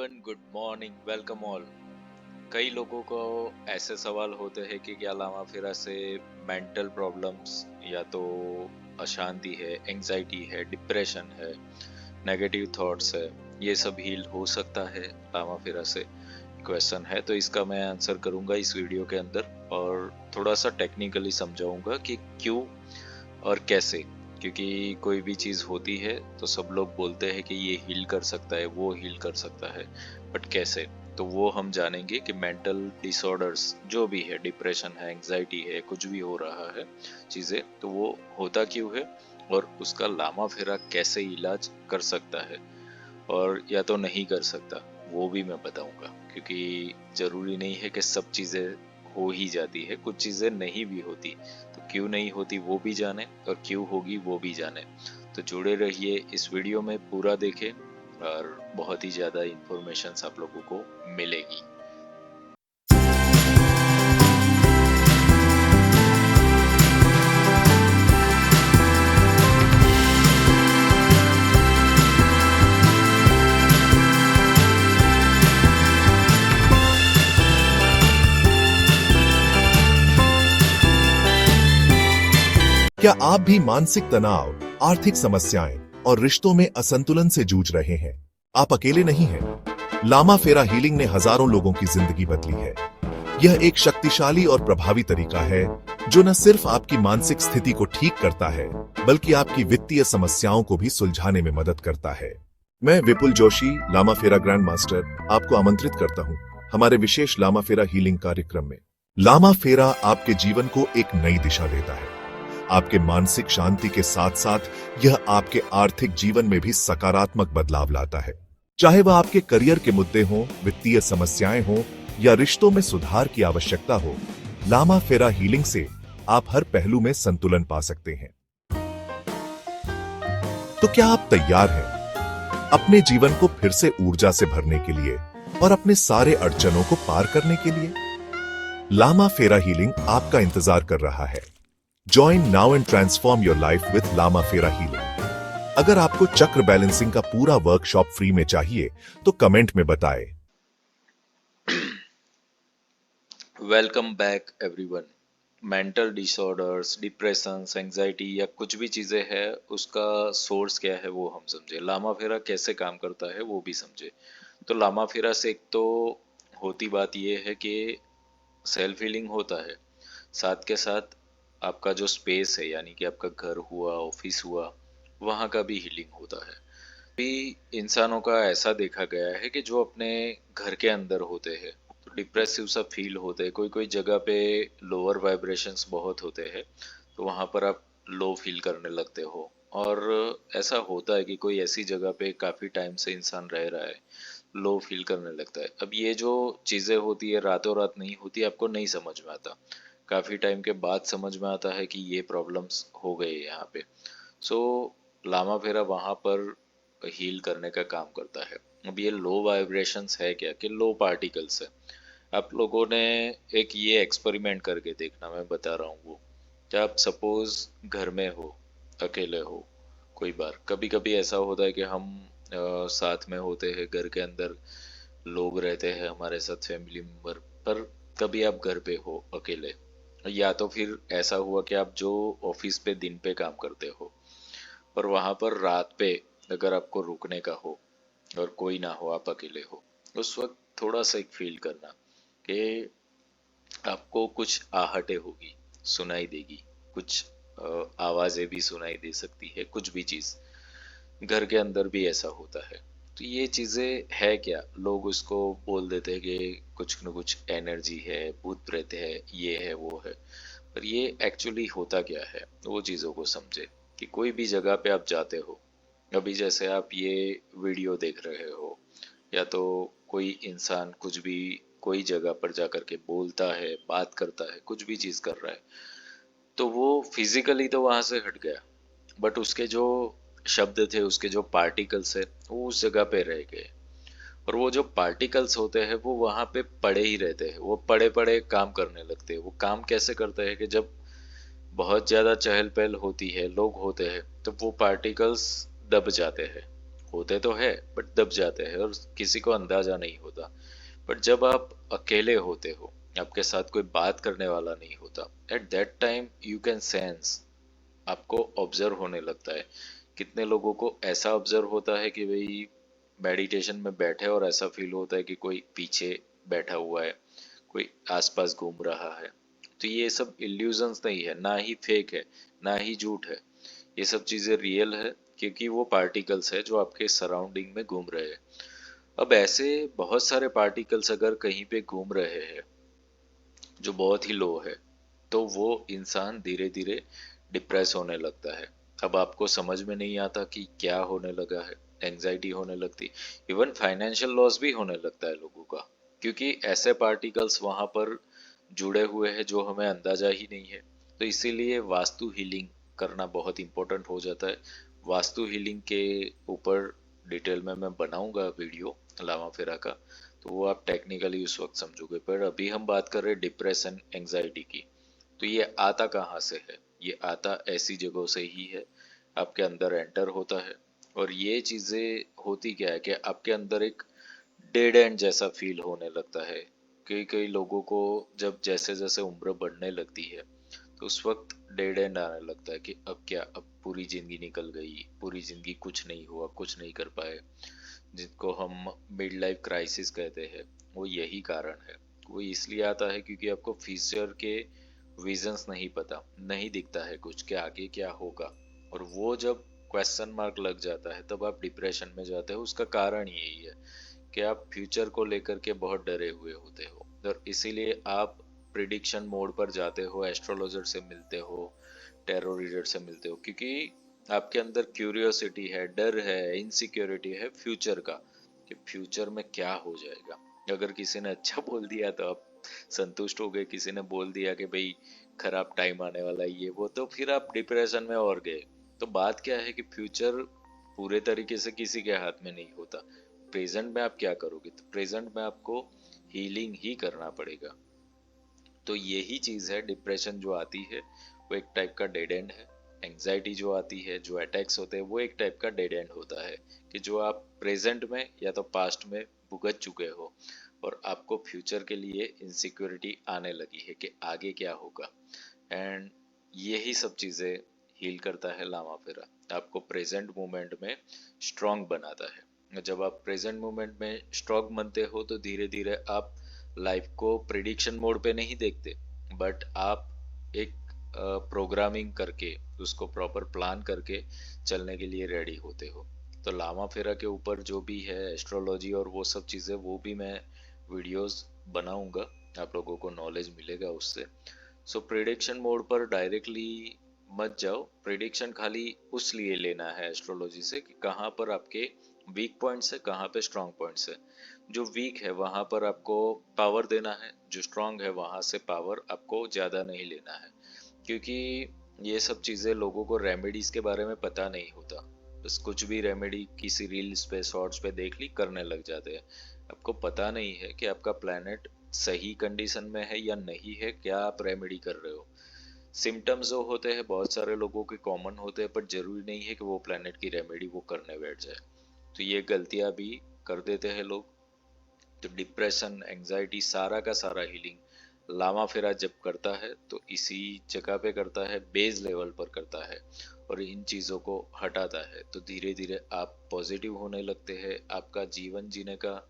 Everyone, good morning, welcome all. कई लोगों को ऐसे सवाल होते हैं कि क्या लामा फिरा से मेंटल प्रॉब्लम्स या तो अशांति है, एंजाइटी है, डिप्रेशन है, नेगेटिव थॉट्स है, ये सब हील हो सकता है लामा फिरा से? क्वेश्चन है, तो इसका मैं आंसर करूंगा इस वीडियो के अंदर और थोड़ा सा टेक्निकली समझाऊंगा कि क्यों और कैसे। क्योंकि कोई भी चीज होती है तो सब लोग बोलते हैं कि ये हील कर सकता है, वो हील कर सकता है, बट कैसे? तो वो हम जानेंगे कि मेंटल डिसऑर्डर्स जो भी है, डिप्रेशन है, एंजाइटी है, कुछ भी हो रहा है चीजें, तो वो होता क्यों है और उसका लामा फेरा कैसे इलाज कर सकता है और या तो नहीं कर सकता, वो भी मैं बताऊंगा। क्योंकि जरूरी नहीं है कि सब चीजें हो ही जाती है, कुछ चीजें नहीं भी होती, तो क्यों नहीं होती वो भी जाने और क्यों होगी वो भी जाने। तो जुड़े रहिए इस वीडियो में, पूरा देखें और बहुत ही ज्यादा इंफॉर्मेशन आप लोगों को मिलेगी। क्या आप भी मानसिक तनाव, आर्थिक समस्याएं और रिश्तों में असंतुलन से जूझ रहे हैं? आप अकेले नहीं हैं। लामा फेरा हीलिंग ने हजारों लोगों की जिंदगी बदली है। यह एक शक्तिशाली और प्रभावी तरीका है जो न सिर्फ आपकी मानसिक स्थिति को ठीक करता है, बल्कि आपकी वित्तीय समस्याओं को भी सुलझाने में मदद करता है। मैं विपुल जोशी, लामा फेरा ग्रैंड मास्टर, आपको आमंत्रित करता हूं हमारे विशेष लामा फेरा हीलिंग कार्यक्रम में। लामा फेरा आपके जीवन को एक नई दिशा देता है। आपके मानसिक शांति के साथ साथ यह आपके आर्थिक जीवन में भी सकारात्मक बदलाव लाता है। चाहे वह आपके करियर के मुद्दे हों, वित्तीय समस्याएं हों या रिश्तों में सुधार की आवश्यकता हो, लामा फेरा हीलिंग से आप हर पहलू में संतुलन पा सकते हैं। तो क्या आप तैयार हैं अपने जीवन को फिर से ऊर्जा से भरने के लिए और अपने सारे अड़चनों को पार करने के लिए? लामा फेरा हीलिंग आपका इंतजार कर रहा है। Join now and transform your life with Lama Fera Healing। अगर आपको चक्र बैलेंसिंग का पूरा वर्कशॉप फ्री में चाहिए तो कमेंट में बताएं। Welcome back everyone. Mental disorders, depressions, anxiety या कुछ भी चीजें हैं, उसका सोर्स क्या है वो हम समझे, लामा फेरा कैसे काम करता है वो भी समझे। तो लामा फेरा से एक तो होती बात ये है कि सेल्फ हीलिंग होता है, साथ के साथ आपका जो स्पेस है, यानी कि आपका घर हुआ, ऑफिस हुआ, वहाँ का भी हीलिंग होता है। भी इंसानों का ऐसा देखा गया है कि जो अपने घर के अंदर होते हैं तो डिप्रेसिव सा फील होते हैं, कोई कोई जगह पे लोअर वाइब्रेशंस बहुत होते हैं, तो वहाँ पर आप लो फील करने लगते हो। और ऐसा होता है कि कोई ऐसी जगह पे काफी टाइम से इंसान रह रहा है, लो फील करने लगता है। अब ये जो चीजें होती है रातों रात नहीं होती, आपको नहीं समझ में आता, काफी टाइम के बाद समझ में आता है कि ये प्रॉब्लम्स हो गए यहाँ पे। सो लामा फेरा वहां पर हील करने का काम करता है। अब ये लो वाइब्रेशंस है क्या, कि लो पार्टिकल्स है। आप लोगों ने एक ये एक्सपेरिमेंट करके देखना, मैं बता रहा हूँ वो। क्या आप सपोज घर में हो, अकेले हो, कोई बार कभी कभी ऐसा होता है कि हम साथ में होते हैं, घर के अंदर लोग रहते हैं हमारे साथ, फैमिली मेंबर, पर कभी आप घर पे हो अकेले, या तो फिर ऐसा हुआ कि आप जो ऑफिस पे दिन पे काम करते हो और वहां पर रात पे अगर आपको रुकने का हो और कोई ना हो, आप अकेले हो, उस वक्त थोड़ा सा एक फील करना कि आपको कुछ आहटें होगी, सुनाई देगी, कुछ आवाजें भी सुनाई दे सकती है, कुछ भी चीज घर के अंदर भी ऐसा होता है। तो ये चीजें है क्या, लोग उसको बोल देते हैं कि कुछ न कुछ एनर्जी है, भूत प्रेत है, ये है वो है, पर ये एक्चुअली होता क्या है वो चीजों को समझे। कि कोई भी जगह पे आप जाते हो, अभी जैसे आप ये वीडियो देख रहे हो, या तो कोई इंसान कुछ भी कोई जगह पर जाकर के बोलता है, बात करता है, कुछ भी चीज कर रहा है, तो वो फिजिकली तो वहां से हट गया, बट उसके जो शब्द थे, उसके जो पार्टिकल्स है, वो उस जगह पे रह गए। और वो जो पार्टिकल्स होते हैं वो वहां पे पड़े ही रहते हैं, वो पड़े पड़े काम करने लगते हैं। वो काम कैसे करते हैं कि जब बहुत ज्यादा चहल पहल होती है, लोग होते हैं, तो वो पार्टिकल्स दब जाते हैं, होते तो है बट दब जाते हैं और किसी को अंदाजा नहीं होता। बट जब आप अकेले होते हो, आपके साथ कोई बात करने वाला नहीं होता, at that time you can sense, आपको ऑब्जर्व होने लगता है। कितने लोगों को ऐसा ऑब्जर्व होता है कि भाई मेडिटेशन में बैठे और ऐसा फील होता है कि कोई पीछे बैठा हुआ है, कोई आसपास घूम रहा है। तो ये सब इल्यूजन्स नहीं है, ना ही फेक है, ना ही झूठ है। ये सब चीजें रियल है, क्योंकि वो पार्टिकल्स है जो आपके सराउंडिंग में घूम रहे हैं। अब ऐसे बहुत सारे पार्टिकल्स अगर कहीं पे घूम रहे हैं जो बहुत ही लो है, तो वो इंसान धीरे धीरे डिप्रेस होने लगता है। अब आपको समझ में नहीं आता कि क्या होने लगा है, एंजाइटी होने लगती, इवन फाइनेंशियल लॉस भी होने लगता है लोगों का, क्योंकि ऐसे पार्टिकल्स वहां पर जुड़े हुए हैं जो हमें अंदाजा ही नहीं है। तो इसीलिए वास्तु हीलिंग करना बहुत इंपॉर्टेंट हो जाता है। वास्तु हीलिंग के ऊपर डिटेल में मैं बनाऊंगा वीडियो लामा फेरा का, तो वो आप टेक्निकली उस वक्त समझोगे। पर अभी हम बात कर रहे हैं डिप्रेशन एंजाइटी की। तो ये आता कहाँ से है? ये आता ऐसी जगहों से ही है, आपके अंदर एंटर होता है। और ये चीजें होती क्या है कि आपके अंदर एक डेड एंड जैसा फील होने लगता है। कई कई लोगों को जब जैसे जैसे उम्र बढ़ने लगती है, तो उस वक्त डेड एंड आने लगता है कि अब क्या, अब पूरी जिंदगी निकल गई, पूरी जिंदगी कुछ नहीं हुआ, कुछ नहीं कर पाए, जिसको हम मिड लाइफ क्राइसिस कहते हैं। वो यही कारण है। वो इसलिए आता है क्योंकि आपको फ्यूचर के विजन्स नहीं पता, नहीं दिखता है कुछ कि आगे क्या होगा। और वो जब क्वेश्चन मार्क लग जाता है तब आप डिप्रेशन में जाते हो। उसका कारण यही है कि आप फ्यूचर को लेकर के बहुत डरे हुए होते हो, और इसीलिए आप प्रिडिक्शन मोड पर जाते हो, एस्ट्रोलॉजर से मिलते हो, टैरो रीडर से मिलते हो, क्योंकि आपके अंदर क्यूरियोसिटी है, डर है, इनसिक्योरिटी है फ्यूचर का, कि फ्यूचर में क्या हो जाएगा। अगर किसी ने अच्छा बोल दिया तो आप संतुष्ट हो गए, किसी ने बोल दिया कि भाई खराब टाइम आने वाला है ये वो, तो फिर आप डिप्रेशन में और गए। तो बात क्या है कि फ्यूचर पूरे तरीके से किसी के हाथ में नहीं होता। प्रेजेंट में आप क्या करोगे? तो प्रेजेंट में आपको हीलिंग ही करना पड़ेगा। तो यही चीज है, डिप्रेशन जो आती है वो एक टाइप का डेड एंड है। एंजाइटी जो आती है, जो अटैक्स होते हैं, वो एक टाइप का डेड एंड होता है, कि जो आप प्रेजेंट में या तो पास्ट में भुगत चुके हो, और आपको फ्यूचर के लिए इनसिक्योरिटी आने लगी है कि आगे क्या होगा। एंड यही सब चीजें हील करता है लामा फेरा, आपको प्रेजेंट मोमेंट में स्ट्रांग बनाता है। जब आप प्रेजेंट मोमेंट में स्ट्रांग बनते हो तो धीरे धीरे आप लाइफ को प्रिडिक्शन मोड पे नहीं देखते, बट आप एक प्रोग्रामिंग करके, उसको प्रॉपर प्लान करके चलने के लिए रेडी होते हो। तो लामा फेरा के ऊपर जो भी है एस्ट्रोलॉजी और वो सब चीज़ें, वो भी मैं वीडियोस बनाऊंगा, आप लोगों को नॉलेज मिलेगा उससे। सो प्रिडिक्शन मोड पर डायरेक्टली मत जाओ। प्रिडिक्शन खाली उस लिए लेना है एस्ट्रोलॉजी से कि कहाँ पर आपके वीक पॉइंट्स है, कहाँ पे स्ट्रांग पॉइंट्स है। जो वीक है वहां पर आपको पावर देना है, जो स्ट्रांग है वहां से पावर आपको ज्यादा नहीं लेना है। क्योंकि ये सब चीजें लोगों को रेमेडीज के बारे में पता नहीं होता। बस कुछ भी रेमेडी किसी रील्स पे शॉर्ट्स पे देख ली, करने लग जाते हैं। आपको पता नहीं है कि आपका प्लेनेट सही कंडीशन में है या नहीं है, क्या आप रेमेडी कर रहे हो। सिम्टम्स जो होते हैं बहुत सारे लोगों के कॉमन होते हैं, पर जरूरी नहीं है कि वो प्लेनेट की रेमेडी वो करने बैठ जाए। तो ये गलतियां भी कर देते हैं लोग। तो डिप्रेशन, एंजाइटी, सारा का सारा हीलिंग लामा फेरा जब करता है तो इसी जगह पे करता है, बेस लेवल पर करता है, और इन चीज़ों को हटाता है। तो धीरे धीरे आप पॉजिटिव होने लगते हैं, आपका जीवन जीने का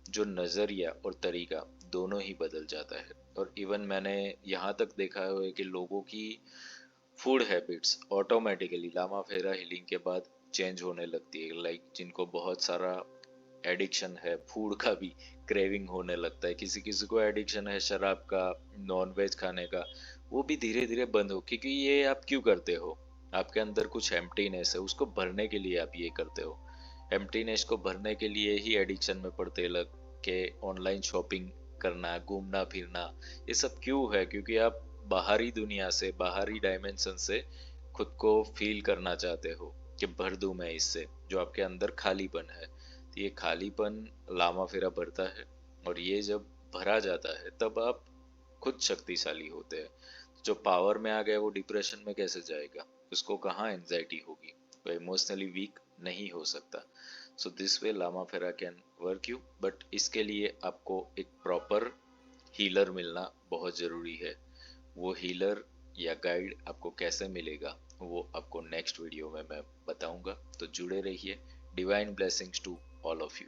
जो नज़रिया और तरीका दोनों ही बदल जाता है। और इवन मैंने यहाँ तक देखा है कि लोगों की फूड हैबिट्स ऑटोमेटिकली लामा फेरा हीलिंग के बाद चेंज होने लगती है। लाइक जिनको बहुत सारा एडिक्शन है फूड का भी, क्रेविंग होने लगता है, किसी किसी को एडिक्शन है शराब का, नॉन वेज खाने का, वो भी धीरे धीरे बंद हो। क्योंकि ये आप क्यों करते हो? आपके अंदर कुछ एम्प्टीनेस है, उसको भरने के लिए आप ये करते हो। एम्प्टीनेस को भरने के लिए ही एडिक्शन में पड़ते लग के ऑनलाइन शॉपिंग करना, घूमना फिरना, ये सब क्यों है? क्योंकि आप बाहरी दुनिया से, बाहरी डायमेंशन से खुद को फील करना चाहते हो कि भर दूं मैं इससे, जो आपके अंदर खालीपन है। तो ये खालीपन लामा फेरा भरता है, और ये जब भरा जाता है तब आप खुद शक्तिशाली होते हैं। जो पावर में आ गया वो डिप्रेशन में कैसे जाएगा? उसको कहाँ एंजाइटी होगी? वो इमोशनली वीक नहीं हो सकता। सो दिस वे लामा फेरा कैन वर्क यू, बट इसके लिए आपको एक प्रॉपर हीलर मिलना बहुत ज़रूरी है। वो हीलर या गाइड आपको कैसे मिलेगा वो आपको नेक्स्ट वीडियो में मैं बताऊंगा, तो जुड़े रहिए। Divine blessings to all of you.